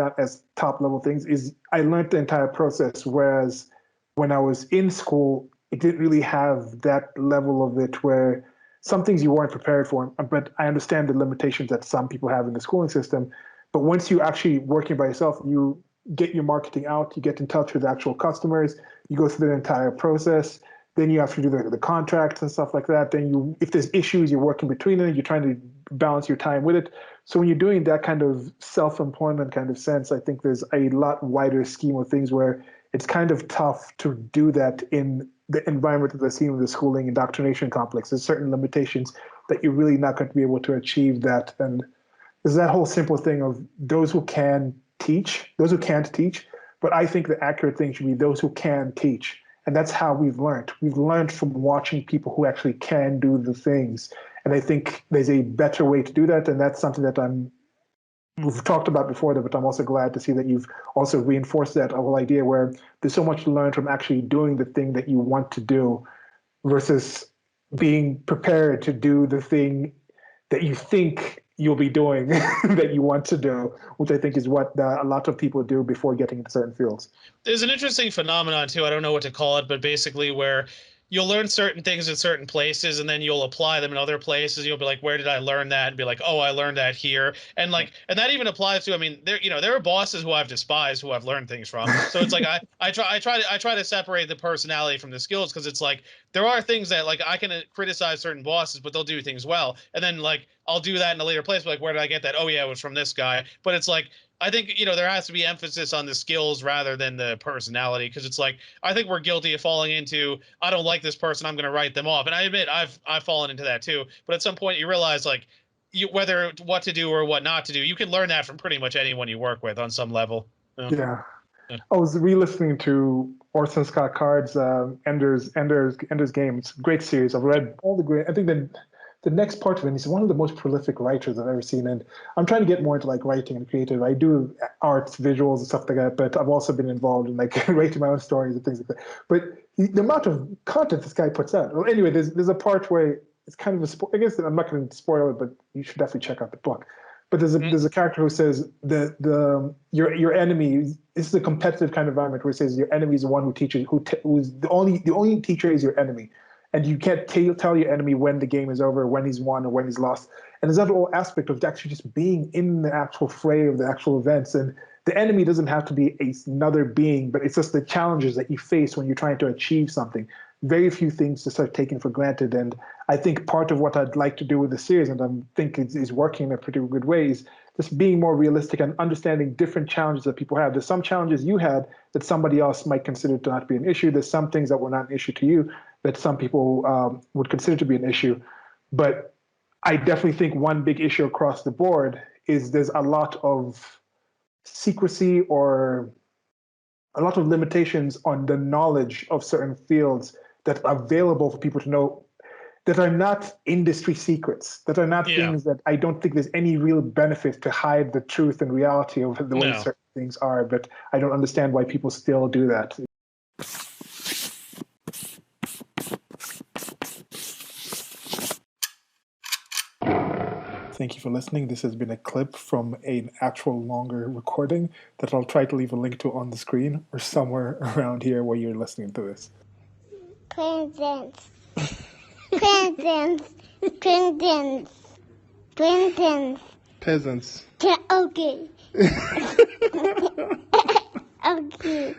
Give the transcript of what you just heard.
not as top level things, is I learned the entire process. Whereas when I was in school, it didn't really have that level of it where some things you weren't prepared for. But I understand the limitations that some people have in the schooling system. But once you actually working by yourself, you get your marketing out, you get in touch with actual customers, you go through the entire process. Then you have to do the contracts and stuff like that. Then if there's issues, you're working between it. You're trying to balance your time with it. So when you're doing that kind of self-employment kind of sense, I think there's a lot wider scheme of things where it's kind of tough to do that in the environment that I see in the schooling indoctrination complex. There's certain limitations that you're really not going to be able to achieve that. And there's that whole simple thing of those who can teach, those who can't teach. But I think the accurate thing should be those who can teach. And that's how we've learned. We've learned from watching people who actually can do the things. And I think there's a better way to do that. And that's something that we've talked about before, but I'm also glad to see that you've also reinforced that whole idea where there's so much to learn from actually doing the thing that you want to do versus being prepared to do the thing that you think you'll be doing that you want to do, which I think is what a lot of people do before getting into certain fields. There's an interesting phenomenon too. I don't know what to call it, but basically where you'll learn certain things in certain places and then you'll apply them in other places. You'll be like, where did I learn that? And be like, oh, I learned that here. And that even applies to, I mean, there are bosses who I've despised who I've learned things from. So it's like, I try to separate the personality from the skills. Cause it's like, there are things that like, I can criticize certain bosses, but they'll do things well. And then like, I'll do that in a later place. Like, where did I get that? Oh yeah, it was from this guy. But it's like, I think, there has to be emphasis on the skills rather than the personality. Cause it's like, I think we're guilty of falling into, I don't like this person, I'm going to write them off. And I admit I've fallen into that too. But at some point you realize like whether what to do or what not to do, you can learn that from pretty much anyone you work with on some level. Yeah. I was re-listening to Orson Scott Card's Ender's Game. It's a great series. I've read all the great. I think the next part of it, he's one of the most prolific writers I've ever seen. And I'm trying to get more into like writing and creative. I do arts, visuals, and stuff like that. But I've also been involved in like writing my own stories and things like that. But the amount of content this guy puts out. Well, anyway, there's a part where it's kind of I guess I'm not going to spoil it, but you should definitely check out the book. But there's a character who says your enemy. This is a competitive kind of environment where it says your enemy is the one who teaches who's the only teacher is your enemy, and you can't tell your enemy when the game is over, when he's won, or when he's lost. And there's that whole aspect of actually just being in the actual fray of the actual events. And the enemy doesn't have to be another being, but it's just the challenges that you face when you're trying to achieve something. Very few things to start taking for granted. And I think part of what I'd like to do with the series, and I think is working in a pretty good way, is just being more realistic and understanding different challenges that people have. There's some challenges you had that somebody else might consider to not be an issue. There's some things that were not an issue to you that some people would consider to be an issue. But I definitely think one big issue across the board is there's a lot of secrecy or a lot of limitations on the knowledge of certain fields that are available for people to know, that are not industry secrets, that are not things that I don't think there's any real benefit to hide the truth and reality of the way certain things are. But I don't understand why people still do that. Thank you for listening. This has been a clip from an actual longer recording that I'll try to leave a link to on the screen or somewhere around here where you're listening to this. Presents. Presents. Presents. Presents. Peasants. Okay. Okay.